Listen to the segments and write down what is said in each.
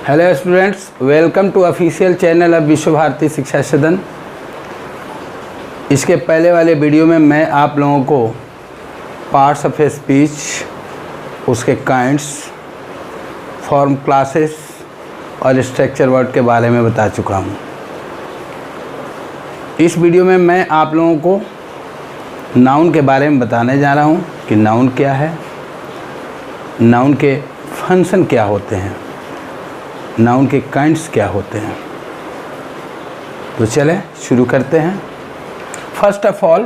Hello students, welcome to official channel of Vishwa Bharati शिक्षा सदन। इसके पहले वाले वीडियो में मैं आप लोगों को पार्ट्स ऑफ स्पीच, उसके काइंड्स, फॉर्म क्लासेस और स्ट्रक्चर वर्ड के बारे में बता चुका हूँ। इस वीडियो में मैं आप लोगों को नाउन के बारे में बताने जा रहा हूँ कि नाउन क्या है, नाउन के फंक्शन क्या होते हैं, नाउन के काइंड्स क्या होते हैं। तो चले शुरू करते हैं। First of all,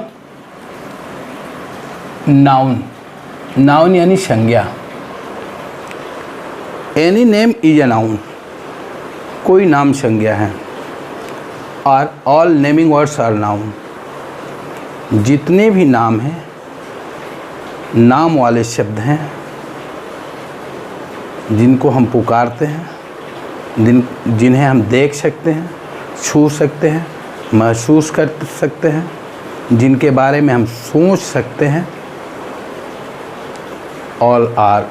noun. Noun यानी संज्ञा। Any name is a noun. कोई नाम संज्ञा है। और all naming words are noun. जितने भी नाम हैं, नाम वाले शब्द हैं जिनको हम पुकारते हैं, जिन्हें हम देख सकते हैं, छू सकते हैं, महसूस कर सकते हैं, जिनके बारे में हम सोच सकते हैं, ऑल आर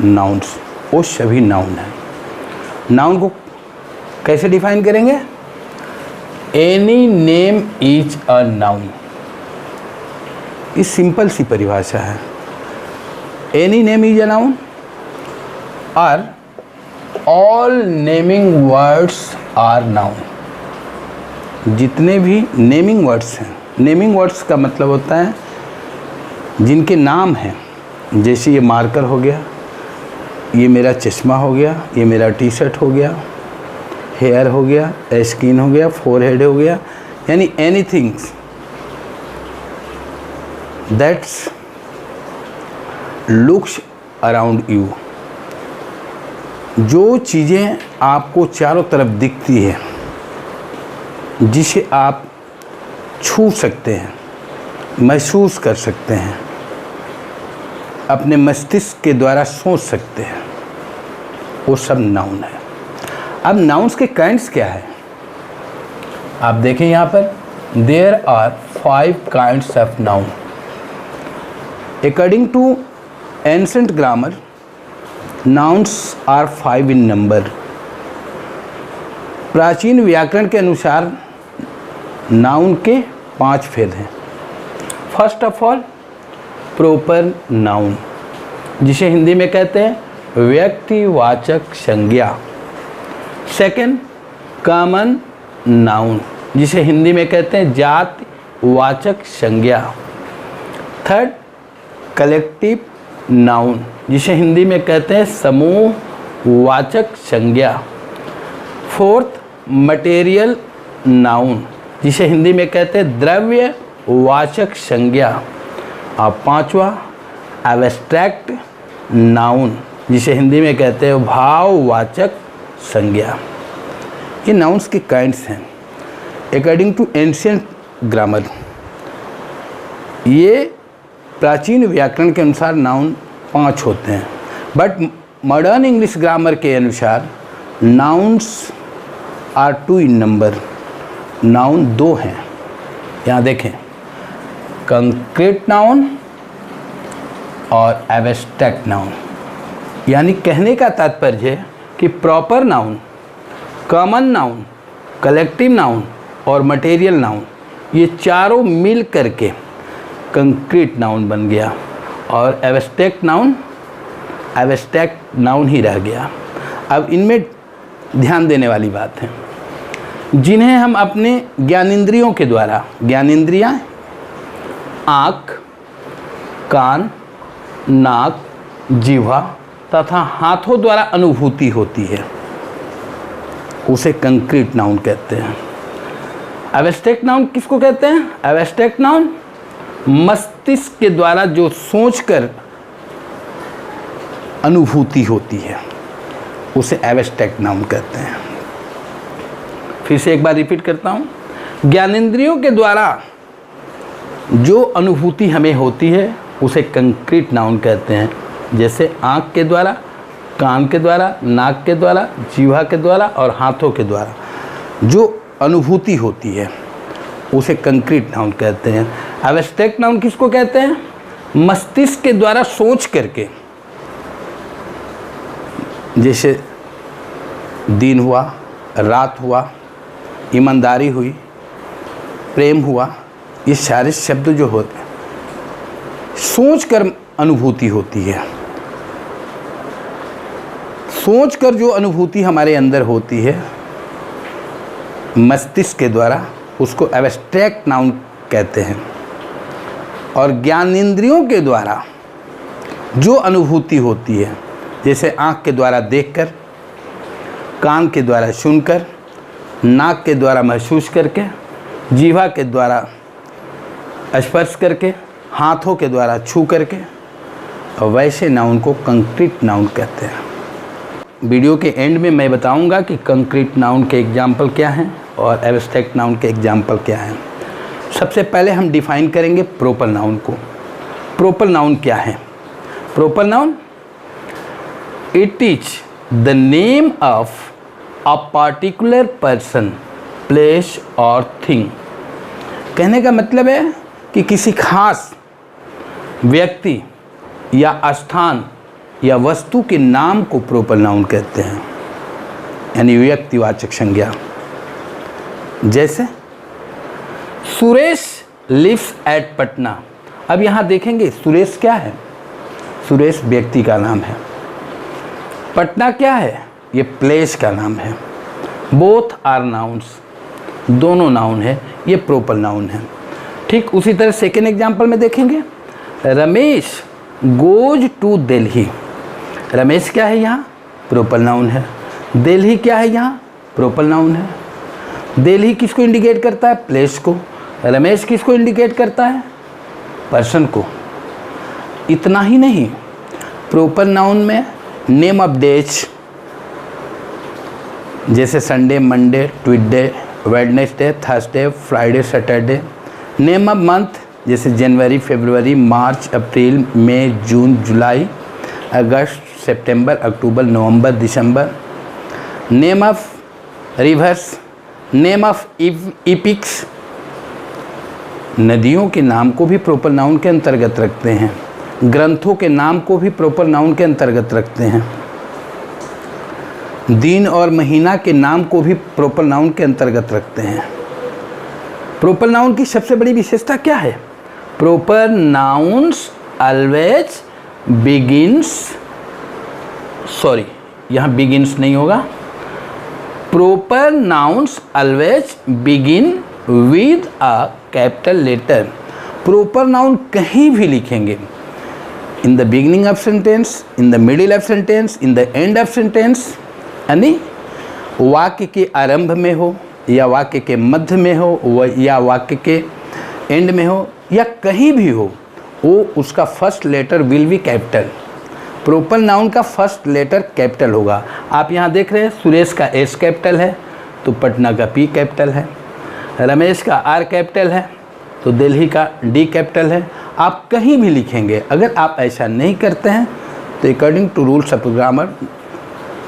नाउन्स। वो सभी नाउन हैं। नाउन को कैसे डिफाइन करेंगे? Any name is a noun. ये सिंपल सी परिभाषा है। Any name is a noun और all naming words are noun. जितने भी नेमिंग वर्ड्स हैं, नेमिंग वर्ड्स का मतलब होता है जिनके नाम हैं। जैसे ये मार्कर हो गया, ये मेरा चश्मा हो गया, ये मेरा टी शर्ट हो गया, हेयर हो गया, स्किन हो गया, फोरहेड हो गया, यानी anything that's looks around you. जो चीज़ें आपको चारों तरफ दिखती है, जिसे आप छू सकते हैं, महसूस कर सकते हैं, अपने मस्तिष्क के द्वारा सोच सकते हैं, वो सब नाउन है। अब नाउन्स के काइंड्स क्या है? आप देखें यहाँ पर, there are 5 kinds of noun according to ancient grammar. Nouns are 5 in number. प्राचीन व्याकरण के अनुसार नाउन के 5 भेद हैं। First of all, proper noun, जिसे हिंदी में कहते हैं व्यक्तिवाचक संज्ञा। सेकंड, कॉमन नाउन, जिसे हिंदी में कहते हैं जातिवाचक संज्ञा। थर्ड, कलेक्टिव नाउन, जिसे हिंदी में कहते हैं समूहवाचक संज्ञा। फोर्थ, मटेरियल नाउन, जिसे हिंदी में कहते हैं द्रव्यवाचक संज्ञा। और पांचवा, एब्स्ट्रैक्ट नाउन, जिसे हिंदी में कहते हैं भाववाचक संज्ञा। ये नाउन्स के काइंड्स हैं अकॉर्डिंग टू एंशिएंट ग्रामर। ये प्राचीन व्याकरण के अनुसार नाउन 5 होते हैं, बट मॉडर्न इंग्लिश ग्रामर के अनुसार nouns are 2 in number. Noun 2 हैं। यहाँ देखें, कंक्रीट नाउन और एब्स्ट्रैक्ट नाउन। यानी कहने का तात्पर्य है कि proper noun, common noun, collective noun और मटेरियल नाउन, ये चारों मिल करके कंक्रीट नाउन बन गया और एब्स्ट्रैक्ट नाउन ही रह गया। अब इनमें ध्यान देने वाली बात है, जिन्हें हम अपने ज्ञानेंद्रियों के द्वारा, ज्ञानेंद्रियाँ आँख, कान, नाक, जिह्वा तथा हाथों द्वारा अनुभूति होती है, उसे कंक्रीट नाउन कहते हैं। एब्स्ट्रैक्ट नाउन किसको कहते हैं? एब्स्ट्रैक्ट नाउन मस्तिष्क के द्वारा जो सोचकर अनुभूति होती है, उसे एब्स्ट्रैक्ट नाउन कहते हैं। फिर से एक बार रिपीट करता हूँ, ज्ञानेंद्रियों के द्वारा जो अनुभूति हमें होती है, उसे कंक्रीट नाउन कहते हैं। जैसे आँख के द्वारा, कान के द्वारा, नाक के द्वारा, जीवा के द्वारा और हाथों के द्वारा जो अनुभूति होती है, उसे कंक्रीट नाउन कहते हैं। एब्स्ट्रैक्ट नाउन किसको कहते हैं? मस्तिष्क के द्वारा सोच करके, जैसे दिन हुआ, रात हुआ, ईमानदारी हुई, प्रेम हुआ, ये सारे शब्द जो होते हैं सोच कर अनुभूति होती है। सोच कर जो अनुभूति हमारे अंदर होती है मस्तिष्क के द्वारा, उसको एब्स्ट्रैक्ट नाउन कहते हैं। और ज्ञानेंद्रियों के द्वारा जो अनुभूति होती है, जैसे आँख के द्वारा देखकर, कान के द्वारा सुनकर, नाक के द्वारा महसूस करके, जीवा के द्वारा स्पर्श करके, हाथों के द्वारा छू करके, और वैसे नाउन को कंक्रीट नाउन कहते हैं। वीडियो के एंड में मैं बताऊंगा कि कंक्रीट नाउन के एग्जाम्पल क्या हैं और एब्स्ट्रैक्ट नाउन के एग्जाम्पल क्या हैं। सबसे पहले हम डिफाइन करेंगे प्रोपर नाउन को। प्रोपर नाउन क्या है? Proper noun, it is the name of a particular person, place और थिंग। कहने का मतलब है कि किसी खास व्यक्ति या स्थान या वस्तु के नाम को प्रोपर नाउन कहते हैं, यानी व्यक्तिवाचक संज्ञा। जैसे सुरेश लिव्स एट पटना। अब यहाँ देखेंगे सुरेश क्या है? सुरेश व्यक्ति का नाम है। पटना क्या है? ये प्लेस का नाम है। बोथ आर नाउन्स, दोनों नाउन है, ये प्रोपर नाउन है। ठीक उसी तरह सेकेंड एग्जाम्पल में देखेंगे, रमेश गोज टू दिल्ली। रमेश क्या है यहाँ? प्रोपर नाउन है। दिल्ली क्या है यहाँ? प्रोपर नाउन है। दिल्ली किसको इंडिकेट करता है? प्लेस को। रमेश किसको इंडिकेट करता है? पर्सन को। इतना ही नहीं, प्रोपर नाउन में नेम ऑफ डेज, जैसे Sunday, Monday, Tuesday, Wednesday, Thursday, Friday, Saturday. Name of month, जैसे जनवरी, फरवरी, मार्च, अप्रैल, मई, जून, जुलाई, अगस्त, सितंबर, अक्टूबर, नवंबर, दिसंबर। Name of rivers, name of epics. नदियों के नाम को भी प्रोपर नाउन के अंतर्गत रखते हैं। ग्रंथों के नाम को भी प्रोपर नाउन के अंतर्गत रखते हैं। दिन और महीना के नाम को भी प्रोपर नाउन के अंतर्गत रखते हैं। प्रोपर नाउन की सबसे बड़ी विशेषता क्या है? Proper nouns always begins, sorry यहाँ बिगिन्स नहीं होगा, proper nouns always begin with a capital letter. Proper noun कहीं भी लिखेंगे, in the beginning of sentence, in the middle of sentence, in the end of sentence, यानी वाक्य के आरंभ में हो या वाक्य के मध्य में हो या वाक्य के एंड में हो या कहीं भी हो, वो उसका first letter will be capital. Proper noun का फर्स्ट लेटर कैपिटल होगा। आप यहाँ देख रहे हैं सुरेश का एस कैपिटल है तो पटना का पी कैपिटल है, रमेश का आर कैपिटल है तो दिल्ली का डी कैपिटल है। आप कहीं भी लिखेंगे, अगर आप ऐसा नहीं करते हैं तो according to rules of grammar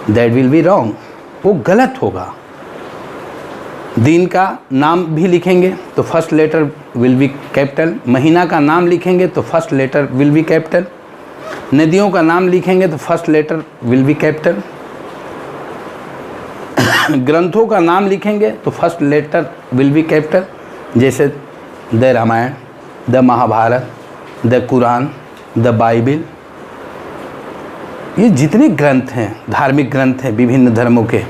that will be wrong, वो गलत होगा। दिन का नाम भी लिखेंगे तो first letter will be capital, महीना का नाम लिखेंगे तो first letter will be capital, नदियों का नाम लिखेंगे तो first letter will be capital, ग्रंथों का नाम लिखेंगे तो first letter will be capital, जैसे the Ramayana, the Mahabharata, the Quran, the Bible. ये जितने ग्रंथ हैं, धार्मिक ग्रंथ हैं विभिन्न धर्मों के,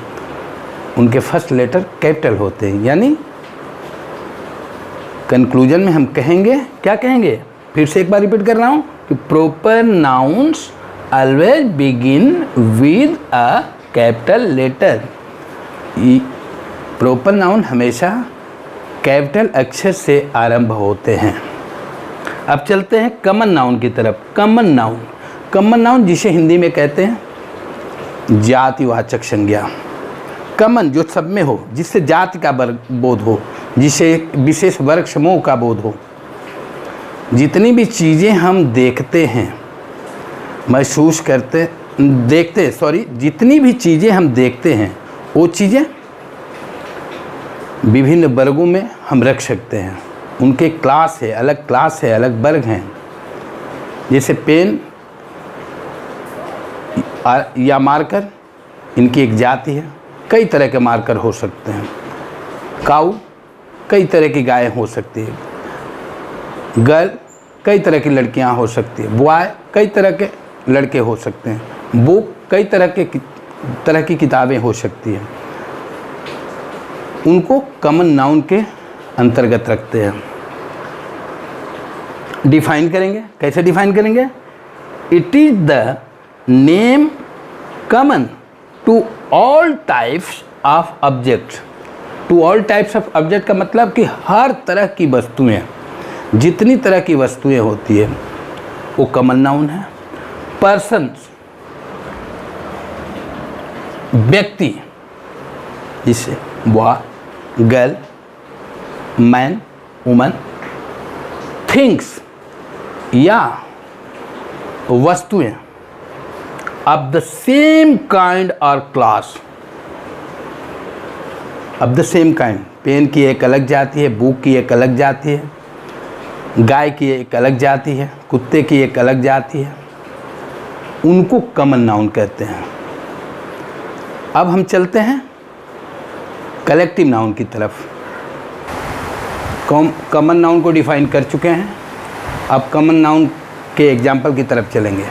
उनके फर्स्ट लेटर कैपिटल होते हैं। यानी कंक्लूजन में हम कहेंगे, क्या कहेंगे? फिर से एक बार रिपीट कर रहा हूँ कि proper nouns always begin with a capital letter. Proper noun हमेशा कैपिटल अक्षर से आरंभ होते हैं। अब चलते हैं कॉमन नाउन की तरफ। कॉमन नाउन, कॉमन नाउन जिसे हिंदी में कहते हैं जातिवाचक संज्ञा। कॉमन जो सब में हो, जिससे जाति का बोध हो, जिसे विशेष वर्ग समूह का बोध हो। जितनी भी चीज़ें हम देखते हैं, महसूस करते, देखते, सॉरी, जितनी भी चीज़ें हम देखते हैं वो चीज़ें विभिन्न वर्गों में हम रख सकते हैं। उनके क्लास है, अलग क्लास है, अलग वर्ग हैं। जैसे पेन या मार्कर, इनकी एक जाति है। कई तरह के मार्कर हो सकते हैं। काऊ कई तरह की गायें हो सकती है। गर्ल कई तरह की लड़कियां हो सकती है। बॉय कई तरह के लड़के हो सकते हैं। बुक कई तरह की किताबें हो सकती हैं। उनको कॉमन नाउन के अंतर्गत रखते हैं। डिफाइन करेंगे, कैसे डिफाइन करेंगे? It is the name common to all types of object. To all types of object का मतलब कि हर तरह की वस्तुएं, जितनी तरह की वस्तुएं होती है वो कॉमन नाउन है। पर्सन व्यक्ति, जिससे boy, girl, man, woman. Things या वस्तुएं ऑफ द सेम काइंड और class. Of the same kind, pen की एक अलग जाति है, बुक की एक अलग जाति है, गाय की एक अलग जाति है, कुत्ते की एक अलग जाति है, उनको कॉमन नाउन कहते हैं। अब हम चलते हैं कलेक्टिव नाउन की तरफ। कॉमन नाउन को डिफाइन कर चुके हैं, अब कॉमन नाउन के एग्जाम्पल की तरफ चलेंगे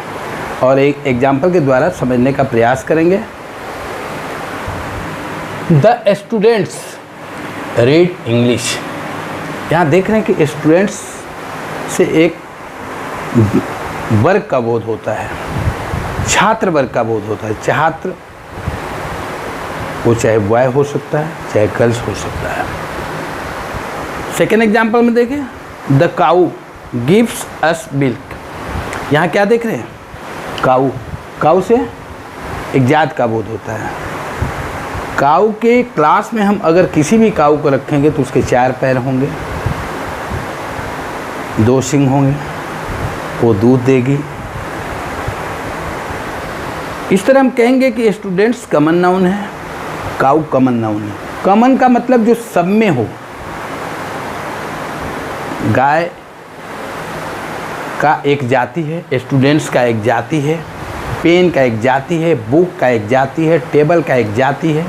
और एक एग्जाम्पल के द्वारा समझने का प्रयास करेंगे। The students read English. यहाँ देख रहे हैं कि स्टूडेंट्स से एक वर्ग का बोध होता है, छात्र वर्ग का बोध होता है। छात्र वो चाहे बॉय हो सकता है, चाहे गर्ल्स हो सकता है। सेकेंड एग्जाम्पल में देखें, the cow gives us milk. यहाँ क्या देख रहे हैं? काऊ। काऊ से एक जात का बोध होता है। काऊ के क्लास में हम अगर किसी भी काऊ को रखेंगे तो उसके 4 पैर होंगे, 2 सिंग होंगे, वो दूध देगी। इस तरह हम कहेंगे कि स्टूडेंट्स कॉमन नाउन है, काऊ कॉमन नाउन है। कॉमन का मतलब जो सब में हो। गाय का एक जाति है, स्टूडेंट्स का एक जाति है, पेन का एक जाति है, बुक का एक जाति है, टेबल का एक जाति है।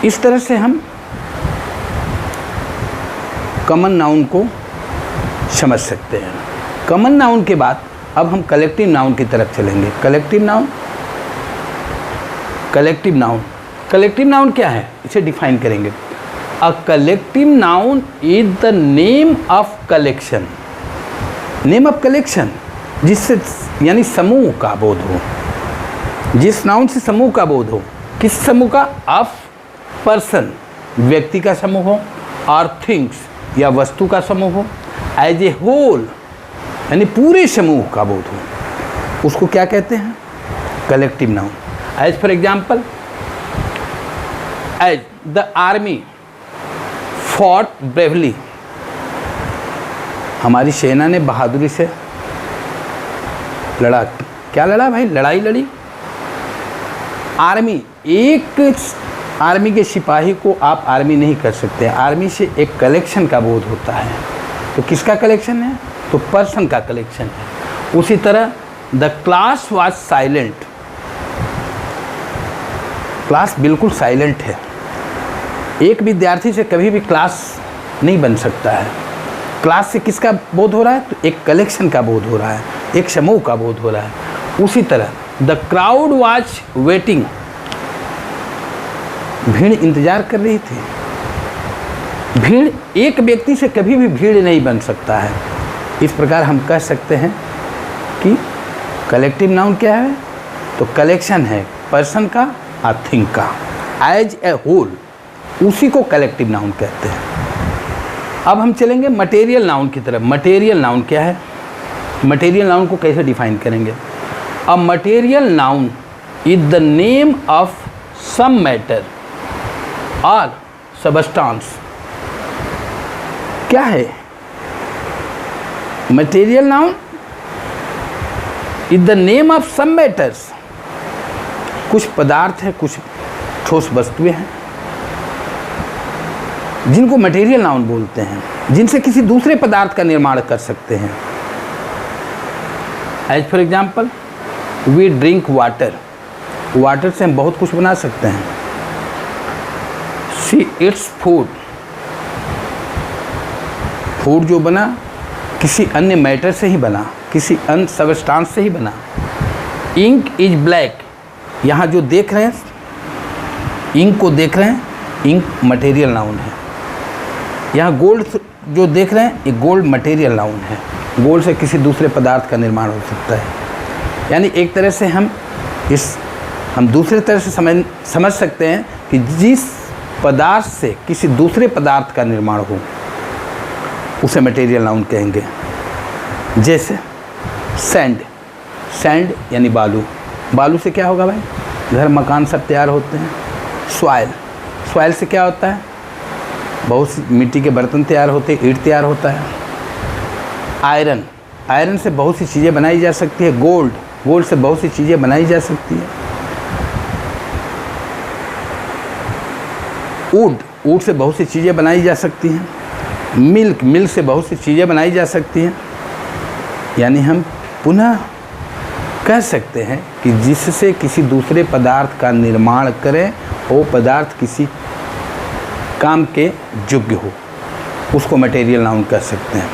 इस तरह से हम कॉमन नाउन को समझ सकते हैं। कॉमन नाउन के बाद अब हम कलेक्टिव नाउन की तरफ चलेंगे। Collective noun, collective noun, collective noun क्या है इसे डिफाइन करेंगे। A collective noun is the name of collection. Name of collection, जिससे यानी समूह का बोध हो, जिस नाउन से समूह का बोध हो। किस समूह का? ऑफ पर्सन, व्यक्ति का समूह हो, और थिंग्स या वस्तु का समूह हो। एज ए होल यानी पूरे समूह का बोध हो, उसको क्या कहते हैं? Collective noun. As for example, as the army fought bravely. हमारी सेना ने बहादुरी से लड़ा। क्या लड़ा भाई? लड़ाई लड़ी। आर्मी, एक आर्मी के सिपाही को आप आर्मी नहीं कर सकते। आर्मी से एक कलेक्शन का बोध होता है। तो किसका कलेक्शन है? तो पर्सन का कलेक्शन है। उसी तरह the class was silent. Class बिल्कुल साइलेंट है। एक विद्यार्थी से कभी भी क्लास नहीं बन सकता है। क्लास से किसका बोध हो रहा है? तो एक कलेक्शन का बोध हो रहा है, एक समूह का बोध हो रहा है। उसी तरह द क्राउड वाज वेटिंग। भीड़ इंतजार कर रही थी। भीड़, एक व्यक्ति से कभी भी भीड़ नहीं बन सकता है। इस प्रकार हम कह सकते हैं कि कलेक्टिव नाउन क्या है? तो कलेक्शन है पर्सन का और थिंग का, एज ए होल, उसी को कलेक्टिव नाउन कहते हैं। अब हम चलेंगे मटेरियल नाउन की तरफ। मटेरियल नाउन क्या है? मटेरियल नाउन को कैसे डिफाइन करेंगे? A material noun is the name of some matter और सबस्टांस। क्या है material noun? Is the name of some matters. कुछ पदार्थ है, कुछ ठोस वस्तुएं हैं जिनको मटेरियल नाउन बोलते हैं, जिनसे किसी दूसरे पदार्थ का निर्माण कर सकते हैं। As for example, we drink water. Water से हम बहुत कुछ बना सकते हैं। सी इट्स फूड, फूड जो बना किसी अन्य मैटर से ही बना, किसी अन्य सबस्टांस से ही बना। इंक इज ब्लैक, यहाँ जो देख रहे हैं इंक को देख रहे हैं, इंक मटेरियल नाउन है। यहाँ गोल्ड जो देख रहे हैं ये गोल्ड मटेरियल नाउन है। गोल्ड से किसी दूसरे पदार्थ का निर्माण हो सकता है। यानी एक तरह से हम दूसरे तरह से समझ सकते हैं कि जिस पदार्थ से किसी दूसरे पदार्थ का निर्माण हो उसे मटेरियल नाउन कहेंगे। जैसे सैंड, सैंड यानी बालू, बालू से क्या होगा भाई? घर मकान सब तैयार होते हैं। सॉइल, सॉइल से क्या होता है? बहुत सी मिट्टी के बर्तन तैयार होते हैं, ईंट तैयार होता है। आयरन, आयरन से बहुत सी चीज़ें बनाई जा सकती है। गोल्ड, गोल्ड से बहुत सी चीज़ें बनाई जा सकती है। वुड, वुड से बहुत सी चीज़ें बनाई जा सकती हैं। मिल्क, मिल्क से बहुत सी चीज़ें बनाई जा सकती हैं। यानी हम पुनः कह सकते हैं कि जिससे किसी दूसरे पदार्थ का निर्माण करें वो पदार्थ किसी काम के योग्य हो, उसको मटेरियल नाउन कह सकते हैं।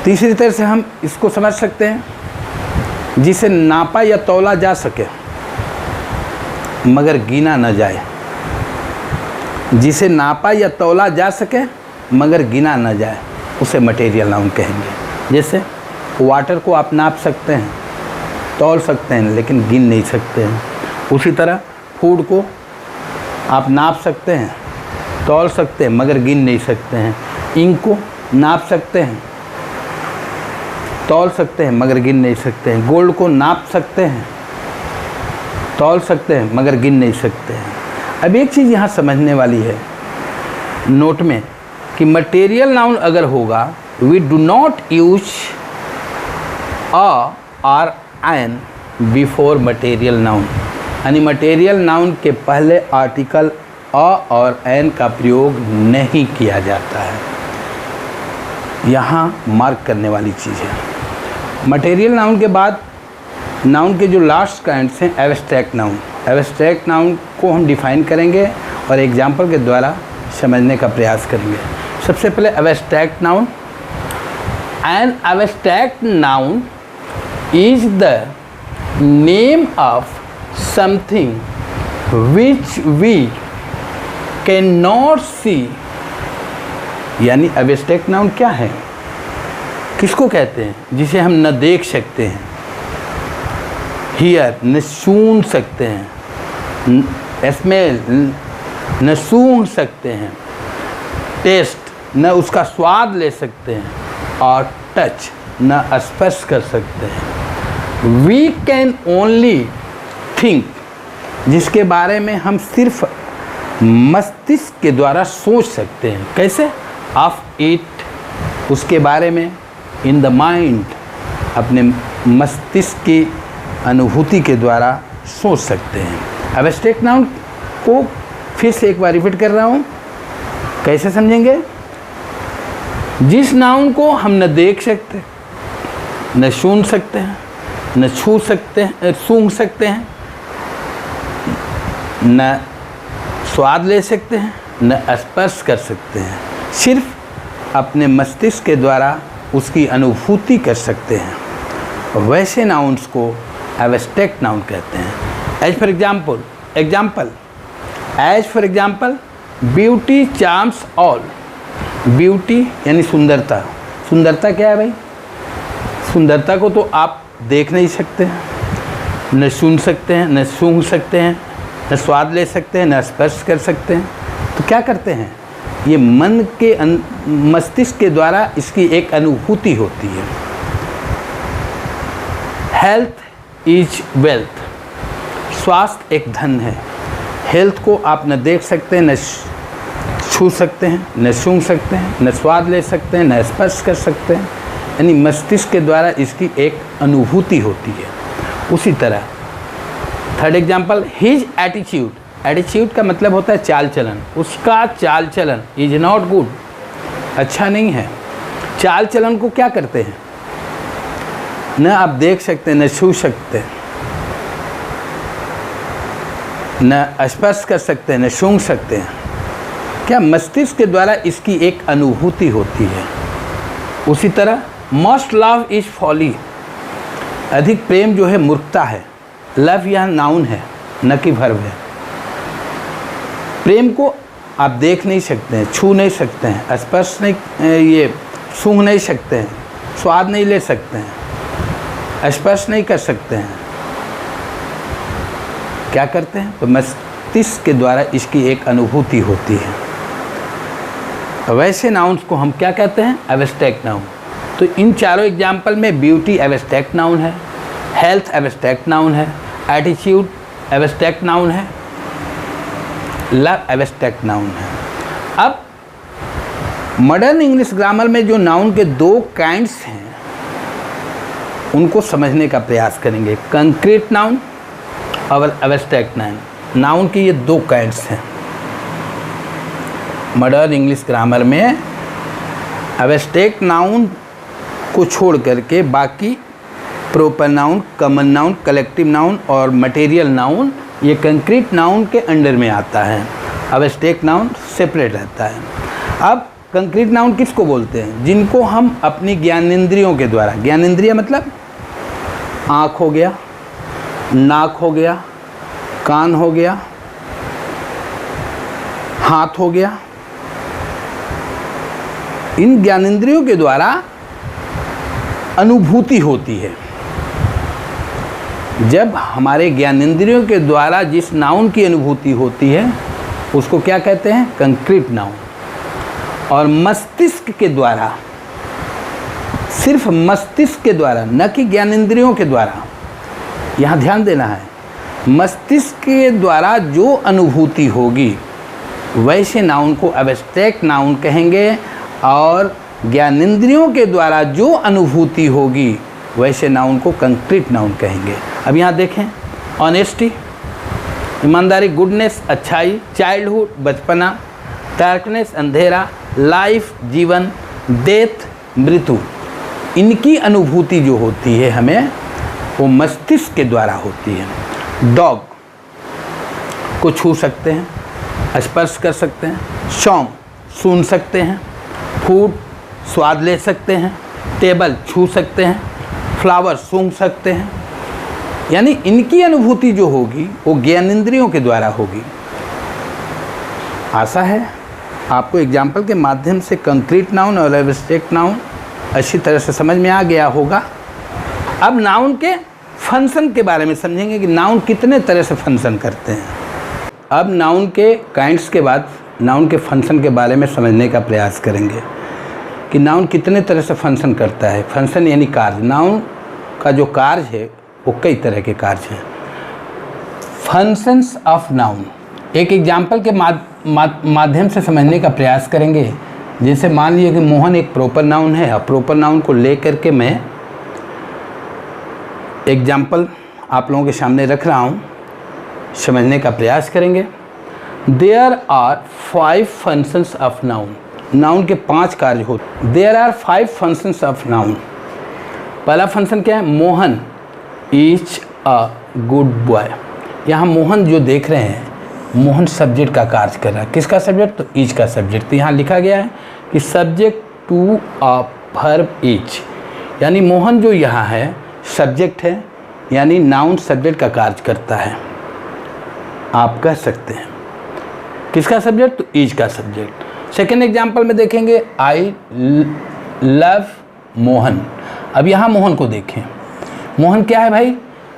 तीसरी तरह से हम इसको समझ सकते हैं, जिसे नापा या तौला जा सके मगर गिना न जाए। जिसे नापा या तौला जा सके मगर गिना न जाए उसे मटेरियल नाउन कहेंगे। जैसे वाटर को आप नाप सकते हैं, तौल सकते हैं, लेकिन गिन नहीं सकते हैं। उसी तरह फूड को आप नाप सकते हैं, तौल सकते हैं, मगर गिन नहीं सकते हैं। इंक को नाप सकते हैं, तौल सकते हैं, मगर गिन नहीं सकते हैं। गोल्ड को नाप सकते हैं, तौल सकते हैं, मगर गिन नहीं सकते हैं। अब एक चीज़ यहाँ समझने वाली है नोट में कि मटेरियल नाउन अगर होगा, we do not use a और एन बिफोर मटेरियल नाउन। यानी मटेरियल नाउन के पहले आर्टिकल अ और एन का प्रयोग नहीं किया जाता है। यहाँ मार्क करने वाली चीज़ है। मटेरियल नाउन के बाद नाउन के जो लास्ट काइंड्स हैं एब्स्ट्रैक्ट नाउन। एब्स्ट्रैक्ट नाउन को हम डिफाइन करेंगे और एग्जाम्पल के द्वारा समझने का प्रयास करेंगे। सबसे पहले abstract noun. An abstract noun is the name of something which we cannot see। यानी एब्स्ट्रैक्ट नाउन क्या है, किसको कहते हैं? जिसे हम न देख सकते हैं, हियर न सूंघ सकते हैं, स्मेल न सूंघ सकते हैं, टेस्ट न उसका स्वाद ले सकते हैं, और टच न स्पर्श कर सकते हैं। वी कैन ओनली थिंक, जिसके बारे में हम सिर्फ मस्तिष्क के द्वारा सोच सकते हैं। कैसे? ऑफ इट, उसके बारे में। इन द माइंड, अपने मस्तिष्क की अनुभूति के द्वारा सोच सकते हैं। एब्स्ट्रैक्ट नाउन को फिर से एक बार रिपीट कर रहा हूँ, कैसे समझेंगे? जिस नाउन को हम न देख सकते, न सुन सकते हैं, न छू सकते हैं, सूंघ सकते हैं, न स्वाद ले सकते हैं, न स्पर्श कर सकते हैं, सिर्फ अपने मस्तिष्क के द्वारा उसकी अनुभूति कर सकते हैं, वैसे नाउन्स को एब्स्ट्रैक्ट नाउन कहते हैं। As for example beauty charms all. Beauty यानी सुंदरता। सुंदरता क्या है भाई? सुंदरता को तो आप देख नहीं सकते हैं, न सुन सकते हैं, न सूंघ सकते हैं, न स्वाद ले सकते हैं, न स्पर्श कर सकते हैं। तो क्या करते हैं? ये मन के मस्तिष्क के द्वारा इसकी एक अनुभूति होती है। Health is wealth. स्वास्थ्य एक धन है। हेल्थ को आप न देख सकते हैं, न छू सकते हैं, न सूंघ सकते हैं, न स्वाद ले सकते हैं, न स्पर्श कर सकते हैं। यानी मस्तिष्क के द्वारा इसकी एक अनुभूति होती है। उसी तरह third example, his attitude. Attitude का मतलब होता है चाल चलन। उसका चाल चलन इज नॉट गुड, अच्छा नहीं है। चाल चलन को क्या करते हैं? न आप देख सकते हैं, न छू सकते हैं, न स्पर्श कर सकते हैं, न सूंघ सकते हैं। क्या मस्तिष्क के द्वारा इसकी एक अनुभूति होती है। उसी तरह मोस्ट लव इज फॉली, अधिक प्रेम जो है मूर्खता है। लव यह नाउन है, न कि वर्ब है। प्रेम को आप देख नहीं सकते हैं, छू नहीं सकते हैं, स्पर्श नहीं, ये सूंघ नहीं सकते हैं, स्वाद नहीं ले सकते हैं, स्पर्श नहीं कर सकते हैं। क्या करते हैं? तो मस्तिष्क के द्वारा इसकी एक अनुभूति होती है। वैसे नाउन्स को हम क्या कहते हैं? Abstract noun. तो इन चारों एग्जाम्पल में ब्यूटी एब्स्ट्रैक्ट नाउन है, हेल्थ एब्स्ट्रैक्ट नाउन है, एटीट्यूड एब्स्ट्रैक्ट नाउन है, लव एब्स्ट्रैक्ट नाउन है। अब मॉडर्न इंग्लिश ग्रामर में जो नाउन के दो काइंड्स हैं उनको समझने का प्रयास करेंगे। कंक्रीट नाउन और एब्स्ट्रैक्ट नाउन। नाउन की ये दो काइंड्स हैं। मॉडर्न इंग्लिश ग्रामर में एब्स्ट्रैक्ट नाउन को छोड़ करके बाकी proper noun, common noun, collective noun और मटेरियल नाउन ये कंक्रीट नाउन के अंडर में आता है। एब्स्ट्रैक्ट नाउन सेपरेट रहता है। अब कंक्रीट नाउन किसको बोलते हैं? जिनको हम अपनी ज्ञानेंद्रियों के द्वारा, ज्ञानेंद्रिय मतलब आँख हो गया, नाक हो गया, कान हो गया, हाथ हो गया, इन ज्ञानेंद्रियों के द्वारा अनुभूति होती है। जब हमारे ज्ञानेंद्रियों के द्वारा जिस नाउन की अनुभूति होती है उसको क्या कहते हैं? Concrete noun. और मस्तिष्क के द्वारा, सिर्फ मस्तिष्क के द्वारा, न कि ज्ञानेंद्रियों के द्वारा, यहाँ ध्यान देना है, मस्तिष्क के द्वारा जो अनुभूति होगी वैसे नाउन को एब्स्ट्रैक्ट नाउन कहेंगे। और ज्ञानेंद्रियों के द्वारा जो अनुभूति होगी वैसे नाउन को कंक्रीट नाउन कहेंगे। अब यहाँ देखें, ऑनेस्टी ईमानदारी, गुडनेस अच्छाई, चाइल्डहुड बचपना, डार्कनेस अंधेरा, लाइफ जीवन, डेथ मृत्यु, इनकी अनुभूति जो होती है हमें वो मस्तिष्क के द्वारा होती है। डॉग को छू सकते हैं, स्पर्श कर सकते हैं, सॉन्ग सुन सकते हैं, फूड स्वाद ले सकते हैं, टेबल छू सकते हैं, फ्लावर सूंघ सकते हैं। यानी इनकी अनुभूति जो होगी वो ज्ञानेंद्रियों के द्वारा होगी। आशा है आपको एग्जाम्पल के माध्यम से कंक्रीट नाउन और एब्स्ट्रैक्ट नाउन अच्छी तरह से समझ में आ गया होगा। अब नाउन के फंक्शन के बारे में समझेंगे कि नाउन कितने तरह से फंक्शन करते हैं। अब नाउन के काइंड्स के बाद नाउन के फंक्शन के बारे में समझने का प्रयास करेंगे कि नाउन कितने तरह से फंक्शन करता है। फंक्शन यानी कार्य। नाउन का जो कार्य है वो कई तरह के कार्य हैं। फंक्शंस ऑफ नाउन एक एग्जाम्पल के माध्यम से समझने का प्रयास करेंगे। जैसे मान लीजिए कि मोहन एक प्रॉपर नाउन है। अब प्रॉपर नाउन को लेकर के मैं एग्जाम्पल आप लोगों के सामने रख रहा हूँ, समझने का प्रयास करेंगे। There are 5 functions of noun. Noun के 5 कार्य होते। There are 5 functions of noun. पहला फंक्शन क्या है? Mohan is a good boy. यहाँ मोहन जो देख रहे हैं, मोहन सब्जेक्ट का कार्य कर रहा है। किसका सब्जेक्ट? तो इज का सब्जेक्ट। तो यहाँ लिखा गया है कि subject to a verb is, यानी मोहन जो यहाँ है सब्जेक्ट है, यानी नाउन सब्जेक्ट का कार्य करता है। आप कह सकते हैं किसका सब्जेक्ट? तो इज का सब्जेक्ट। सेकेंड एग्जाम्पल में देखेंगे, आई लव मोहन। अब यहाँ मोहन को देखें, मोहन क्या है भाई?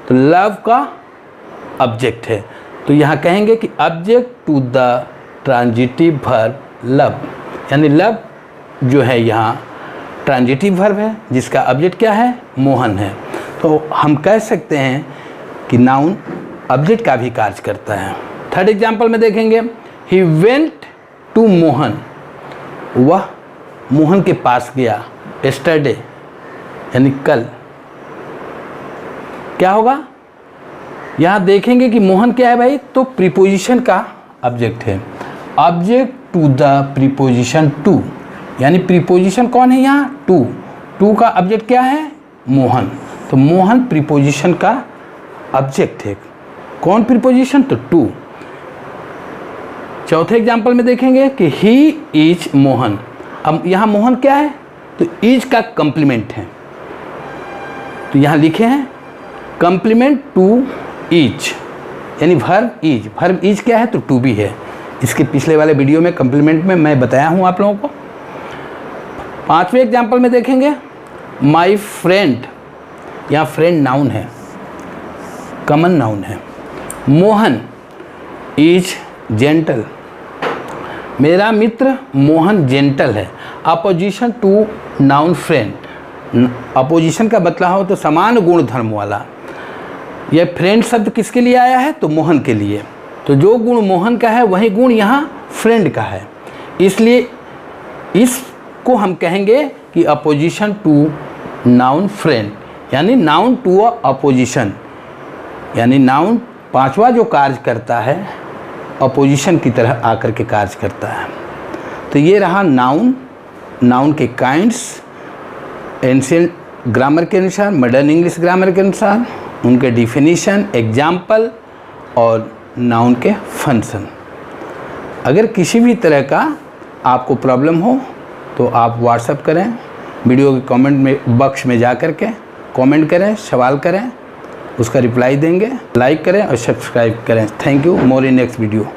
तो लव का ऑब्जेक्ट है। तो यहाँ कहेंगे कि object to the transitive verb love, यानी लव जो है यहाँ ट्रांजिटिव वर्ब है जिसका ऑब्जेक्ट क्या है? मोहन है। तो हम कह सकते हैं कि नाउन ऑब्जेक्ट का भी कार्य करता है। थर्ड एग्जाम्पल में देखेंगे, ही वेंट टू मोहन। वह मोहन के पास गया। यस्टरडे यानी कल। क्या होगा? यहाँ देखेंगे कि मोहन क्या है भाई? तो प्रीपोजिशन का ऑब्जेक्ट है। Object to the preposition to, यानी प्रीपोजिशन कौन है यहाँ? टू। टू का ऑब्जेक्ट क्या है? मोहन। तो मोहन प्रीपोजिशन का ऑब्जेक्ट है। कौन प्रीपोजिशन? तो टू। चौथे एग्जाम्पल में देखेंगे कि ही इज मोहन। अब यहाँ मोहन क्या है, तो इज का कंप्लीमेंट है, तो यहाँ लिखे हैं कंप्लीमेंट टू इज, यानी वर्ब इज क्या है, तो टू बी है। इसके पिछले वाले वीडियो में कंप्लीमेंट में मैं बताया हूँ आप लोगों को। पांचवें एग्जाम्पल में देखेंगे माई फ्रेंड, यहाँ फ्रेंड नाउन है, कॉमन नाउन है। मोहन इज जेंटल, मेरा मित्र मोहन जेंटल है। Apposition to noun friend, apposition का मतलब हो तो समान गुण धर्म वाला। यह फ्रेंड शब्द किसके लिए आया है, तो मोहन के लिए। तो जो गुण मोहन का है वही गुण यहाँ फ्रेंड का है, इसलिए इसको हम कहेंगे कि अपोजिशन टू नाउन फ्रेंड, यानी नाउन टू अपोजिशन, यानी नाउन पांचवा जो कार्य करता है अपोजिशन की तरह आकर के कार्य करता है। तो ये रहा नाउन, नाउन के काइंड्स एंशिएंट ग्रामर के अनुसार, मॉडर्न इंग्लिश ग्रामर के अनुसार, उनके डिफिनीशन, एग्जाम्पल और नाउन के फंक्शन। अगर किसी भी तरह का आपको प्रॉब्लम हो तो आप व्हाट्सएप करें, वीडियो के कमेंट में बॉक्स में जा कर के कमेंट करें, सवाल करें, उसका रिप्लाई देंगे। लाइक करें और सब्सक्राइब करें। Thank you. More in next video.